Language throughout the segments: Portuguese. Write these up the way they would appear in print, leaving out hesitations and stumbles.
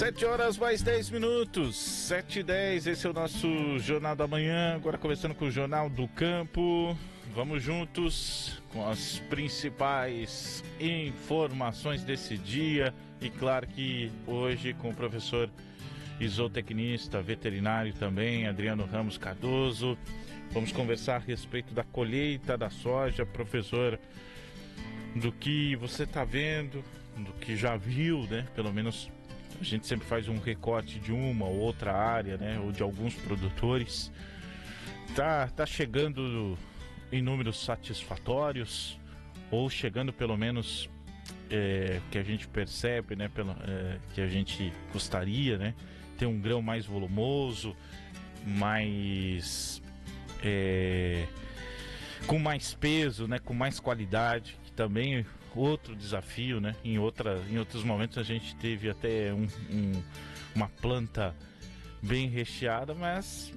7 horas mais 10 minutos, 7h10, esse é o nosso Jornal da Manhã, agora começando com o Jornal do Campo. Vamos juntos com as principais informações desse dia e claro que hoje com o professor zootecnista, veterinário também, Adriano Ramos Cardoso. Vamos conversar a respeito da colheita da soja, professor, do que você está vendo, do que já viu, né? Pelo menos a gente sempre faz um recorte de uma ou outra área, né? Ou de alguns produtores. Tá chegando em números satisfatórios, ou chegando pelo menos que a gente percebe, né? Que a gente gostaria, né? Ter um grão mais volumoso, mais com mais peso, né? Com mais qualidade, que também outro desafio, né? Em outros momentos a gente teve até uma planta bem recheada, mas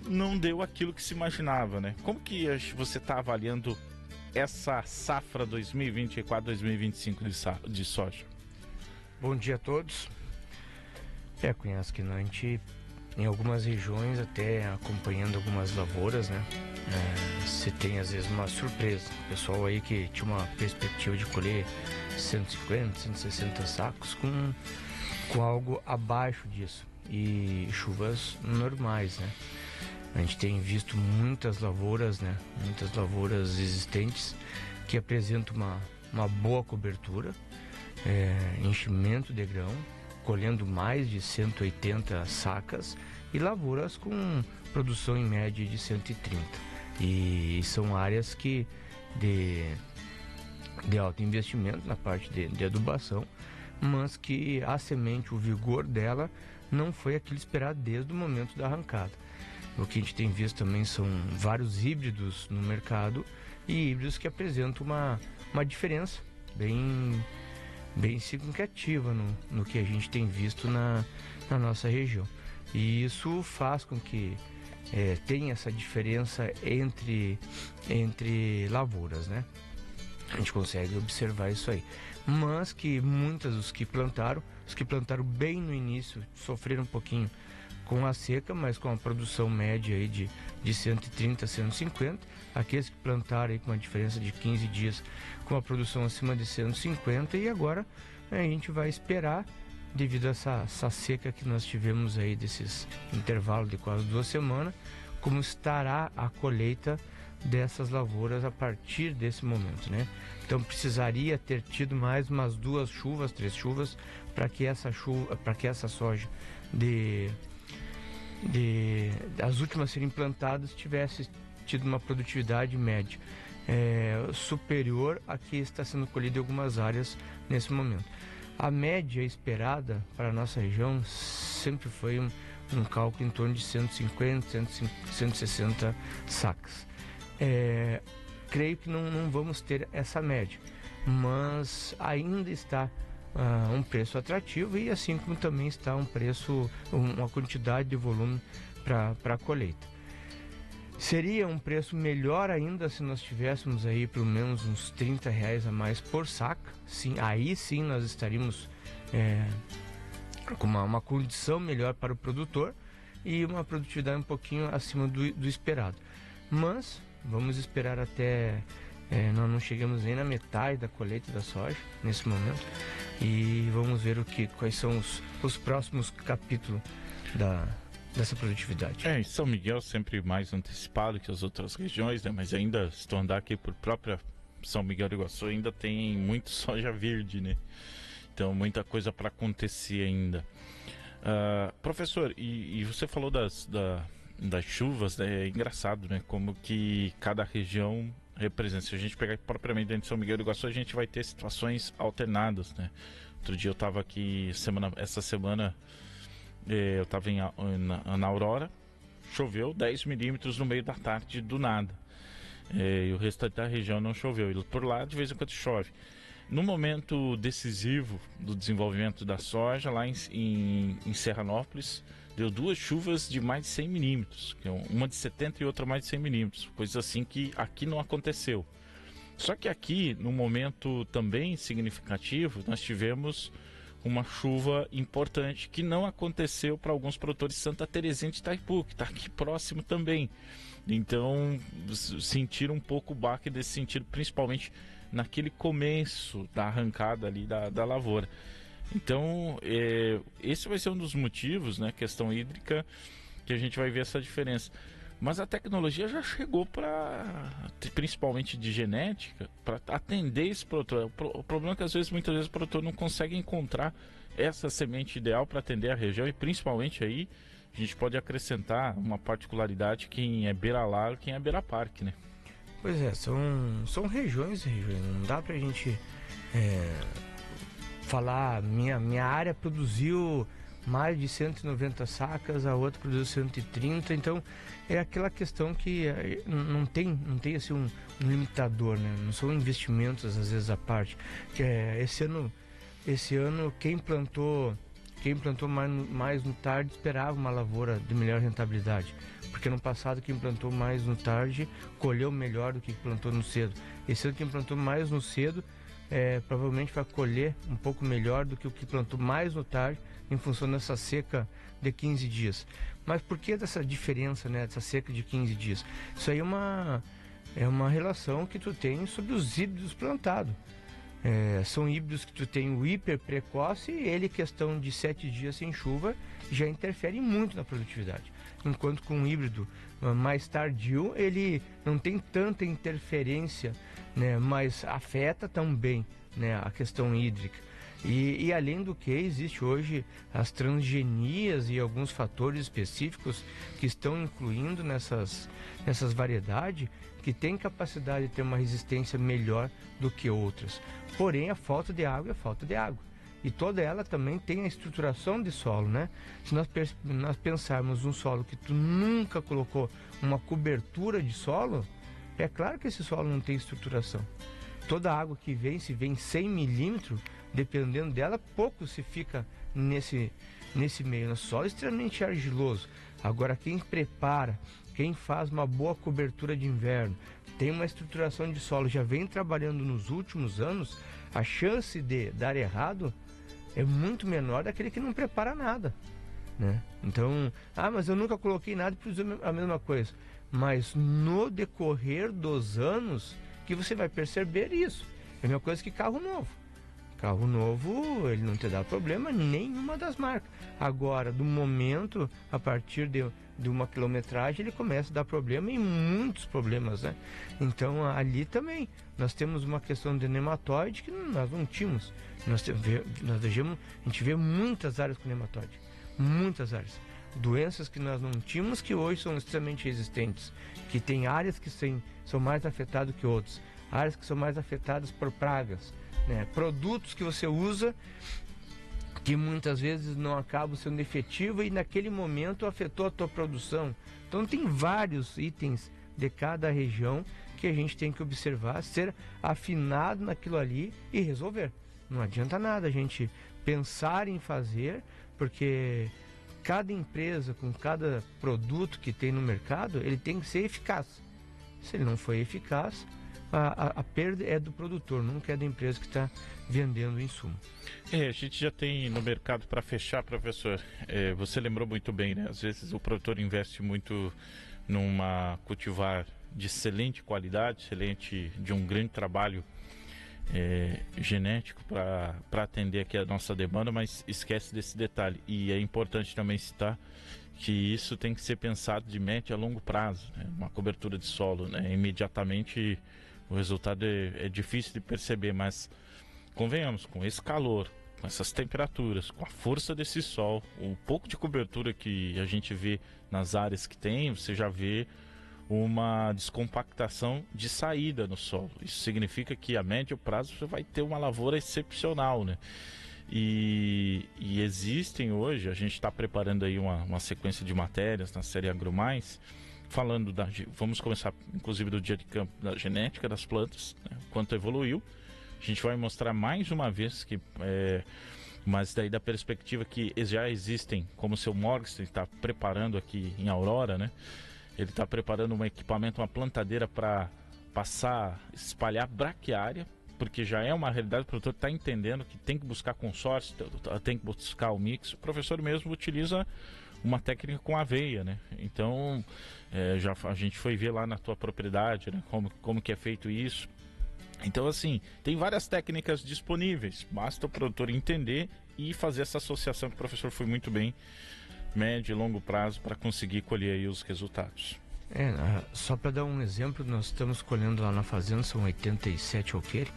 não deu aquilo que se imaginava, né? Como que você está avaliando essa safra 2024-2025 de soja? Bom dia a todos. Cunhas, que a gente, em algumas regiões, até acompanhando algumas lavouras, né? Você tem às vezes uma surpresa. O pessoal aí que tinha uma perspectiva de colher 150, 160 sacos com algo abaixo disso. E chuvas normais, né? A gente tem visto muitas lavouras, né? Muitas lavouras existentes que apresentam uma boa cobertura, enchimento de grão, colhendo mais de 180 sacas e lavouras com produção em média de 130. E são áreas que de alto investimento na parte de adubação, mas que a semente, o vigor dela não foi aquilo esperado desde o momento da arrancada. O que a gente tem visto também são vários híbridos no mercado e híbridos que apresentam uma diferença bem significativa no que a gente tem visto na nossa região. E isso faz com que tenha essa diferença entre lavouras, né? A gente consegue observar isso aí. Mas que os que plantaram bem no início, sofreram um pouquinho com a seca, mas com a produção média aí de 130 a 150. Aqueles que plantaram aí com uma diferença de 15 dias com a produção acima de 150. E agora a gente vai esperar, devido a essa seca que nós tivemos aí desses intervalos de quase 2 semanas, como estará a colheita dessas lavouras a partir desse momento, né? Então precisaria ter tido mais umas 2 chuvas, 3 chuvas, para que essa soja as últimas serem plantadas tivesse tido uma produtividade média superior à que está sendo colhida em algumas áreas nesse momento. A média esperada para a nossa região sempre foi um cálculo em torno de 150, 160 sacas. Creio que não vamos ter essa média, mas ainda está um preço atrativo, e assim como também está um preço, uma quantidade de volume para a colheita. Seria um preço melhor ainda se nós tivéssemos aí pelo menos uns R$30 a mais por saca. Sim, aí sim nós estaríamos com uma condição melhor para o produtor e uma produtividade um pouquinho acima do esperado. Mas vamos esperar até... nós não chegamos nem na metade da colheita da soja nesse momento, e vamos ver quais são os próximos capítulos dessa produtividade. Em São Miguel sempre mais antecipado que as outras regiões, né? Mas ainda, se tu andar aqui por própria São Miguel do Iguaçu, ainda tem muito soja verde, né? Então muita coisa para acontecer ainda. Professor, e você falou das chuvas, né? É engraçado, né? Como que cada região representa. Se a gente pegar propriamente dentro de São Miguel do Iguaçu, a gente vai ter situações alternadas, né? Outro dia eu estava aqui, essa semana eu estava na Aurora, choveu 10 milímetros no meio da tarde do nada, e o restante da região não choveu, e por lá de vez em quando chove. No momento decisivo do desenvolvimento da soja, lá em Serranópolis, deu 2 chuvas de mais de 100 milímetros, uma de 70 e outra mais de 100 milímetros, coisa assim que aqui não aconteceu. Só que aqui, num momento também significativo, nós tivemos uma chuva importante, que não aconteceu para alguns produtores de Santa Terezinha de Itaipu, que está aqui próximo também. Então, sentiram um pouco o baque desse sentido, principalmente naquele começo da arrancada ali da lavoura. Então, esse vai ser um dos motivos, né, questão hídrica, que a gente vai ver essa diferença. Mas a tecnologia já chegou principalmente de genética, para atender esse produtor. O problema é que muitas vezes o produtor não consegue encontrar essa semente ideal para atender a região, e principalmente aí a gente pode acrescentar uma particularidade: quem é beira-lago, quem é beira-parque, né? Pois é, são regiões, não dá pra gente falar, minha área produziu mais de 190 sacas, a outra produziu 130, então é aquela questão que não tem assim um limitador, né? Não são investimentos às vezes à parte, que esse ano quem plantou mais no tarde esperava uma lavoura de melhor rentabilidade, porque no passado quem plantou mais no tarde colheu melhor do que plantou no cedo. Esse ano quem plantou mais no cedo provavelmente vai colher um pouco melhor do que o que plantou mais no tarde, em função dessa seca de 15 dias. Mas por que dessa diferença, né, dessa seca de 15 dias? Isso aí é uma relação que tu tem sobre os híbridos plantados. São híbridos que tu tem o hiper precoce, e ele, questão de 7 dias sem chuva, já interfere muito na produtividade. Enquanto com um híbrido mais tardio, ele não tem tanta interferência, né, mas afeta também, né, a questão hídrica. E além do que, existe hoje as transgenias e alguns fatores específicos que estão incluindo nessas variedades, que têm capacidade de ter uma resistência melhor do que outras. Porém, a falta de água é falta de água. E toda ela também tem a estruturação de solo, né? Se nós pensarmos um solo que tu nunca colocou uma cobertura de solo, é claro que esse solo não tem estruturação. Toda a água que vem, se vem 100 milímetros, dependendo dela, pouco se fica nesse meio. Nosso solo é extremamente argiloso. Agora, quem prepara, quem faz uma boa cobertura de inverno, tem uma estruturação de solo, já vem trabalhando nos últimos anos, a chance de dar errado é muito menor daquele que não prepara nada, né? Então, mas eu nunca coloquei nada e produziu a mesma coisa. Mas no decorrer dos anos que você vai perceber isso. É a mesma coisa que carro novo. Carro novo, ele não te dá problema nenhuma das marcas. Agora, do momento, a partir de uma quilometragem, ele começa a dar problema, e muitos problemas, né? Então, ali também, nós temos uma questão de nematóide que nós não tínhamos. A gente vê muitas áreas com nematóide. Muitas áreas. Doenças que nós não tínhamos, que hoje são extremamente resistentes. Que tem áreas que são mais afetadas que outras. Áreas que são mais afetadas por pragas, né? Produtos que você usa que muitas vezes não acabam sendo efetivos e naquele momento afetou a tua produção. Então tem vários itens de cada região que a gente tem que observar, ser afinado naquilo ali e resolver. Não adianta nada a gente pensar em fazer, porque cada empresa, com cada produto que tem no mercado, ele tem que ser eficaz. Se ele não for eficaz, a perda é do produtor, nunca é da empresa que está vendendo o insumo. A gente já tem no mercado, para fechar, professor, você lembrou muito bem, né? Às vezes o produtor investe muito numa cultivar de excelente qualidade, de um grande trabalho genético para atender aqui a nossa demanda, mas esquece desse detalhe. E é importante também citar que isso tem que ser pensado de médio a longo prazo, né? Uma cobertura de solo, né? Imediatamente o resultado é difícil de perceber, mas convenhamos, com esse calor, com essas temperaturas, com a força desse sol, o pouco de cobertura que a gente vê nas áreas que tem, você já vê uma descompactação de saída no solo. Isso significa que a médio prazo você vai ter uma lavoura excepcional, né? E existem hoje, a gente está preparando aí uma sequência de matérias na série AgroMais, falando vamos começar inclusive do dia de campo da genética das plantas, né? Quanto evoluiu. A gente vai mostrar mais uma vez que mas daí da perspectiva que já existem, como o seu Morgenstern está preparando aqui em Aurora, né? Ele está preparando um equipamento, uma plantadeira para espalhar braquiária porque já é uma realidade, o produtor está entendendo que tem que buscar consórcio, tem que buscar o mix. O professor mesmo utiliza uma técnica com aveia, né? Então, a gente foi ver lá na tua propriedade, né? Como que é feito isso. Então, assim, tem várias técnicas disponíveis, basta o produtor entender e fazer essa associação que o professor foi muito bem, médio e longo prazo, para conseguir colher aí os resultados. Só para dar um exemplo, nós estamos colhendo lá na fazenda, são 87 alqueires.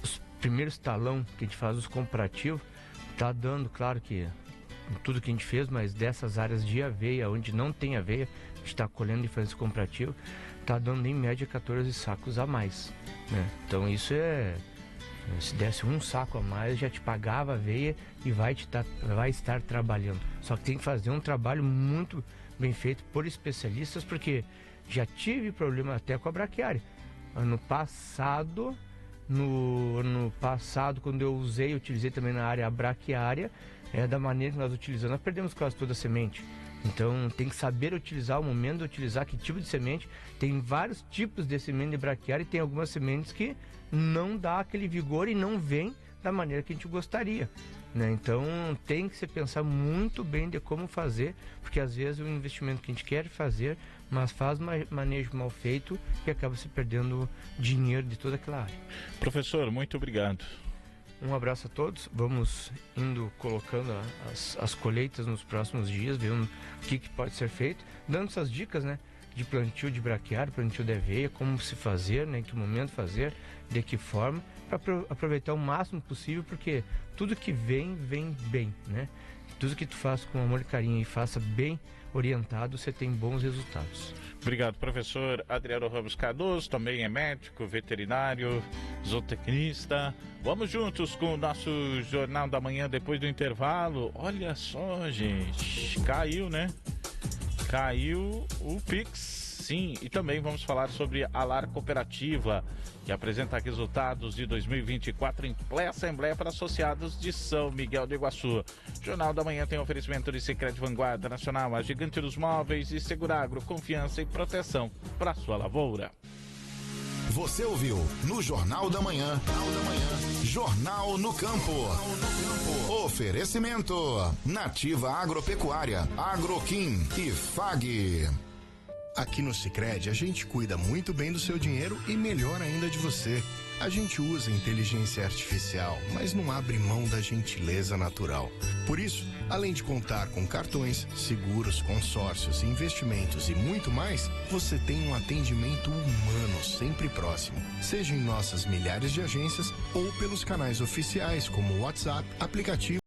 Os primeiros talão que a gente faz, os comparativos, tá dando, claro que tudo que a gente fez, mas dessas áreas de aveia, onde não tem aveia, a gente está colhendo e fazendo esse comparativo, tá dando em média 14 sacos a mais, né? Então isso se desse um saco a mais, já te pagava a aveia e vai estar trabalhando. Só que tem que fazer um trabalho muito bem feito por especialistas, porque já tive problema até com a braquiária. Ano passado, quando eu utilizei também na área a braquiária, da maneira que nós utilizamos, nós perdemos quase toda a semente. Então tem que saber utilizar o momento de utilizar que tipo de semente. Tem vários tipos de semente de braquiária e tem algumas sementes que não dá aquele vigor e não vem da maneira que a gente gostaria, né? Então tem que se pensar muito bem de como fazer, porque às vezes é um investimento que a gente quer fazer, mas faz manejo mal feito e acaba se perdendo dinheiro de toda aquela área. Professor, muito obrigado. Um abraço a todos. Vamos indo colocando as colheitas nos próximos dias, vendo o que pode ser feito, dando essas dicas, né? De plantio de braquiária, plantio de aveia, como se fazer, né? Em que momento fazer, de que forma, para aproveitar o máximo possível, porque tudo que vem bem, né? Tudo que tu faz com amor e carinho e faça bem orientado, você tem bons resultados. Obrigado, professor Adriano Ramos Cardoso, também é médico, veterinário, zootecnista. Vamos juntos com o nosso Jornal da Manhã depois do intervalo. Olha só, gente, caiu, né? Caiu o Pix, sim, e também vamos falar sobre a Lar Cooperativa, que apresenta resultados de 2024 em plena Assembleia para Associados de São Miguel do Iguaçu. Jornal da Manhã tem oferecimento de Sicredi Vanguarda Nacional, a gigante dos móveis e Seguragro, confiança e proteção para sua lavoura. Você ouviu no Jornal da Manhã. Jornal no Campo. Oferecimento Nativa Agropecuária, Agroquim e FAG. Aqui no Sicredi a gente cuida muito bem do seu dinheiro e melhor ainda de você. A gente usa inteligência artificial, mas não abre mão da gentileza natural. Por isso, além de contar com cartões, seguros, consórcios, investimentos e muito mais, você tem um atendimento humano sempre próximo. Seja em nossas milhares de agências ou pelos canais oficiais como WhatsApp, aplicativo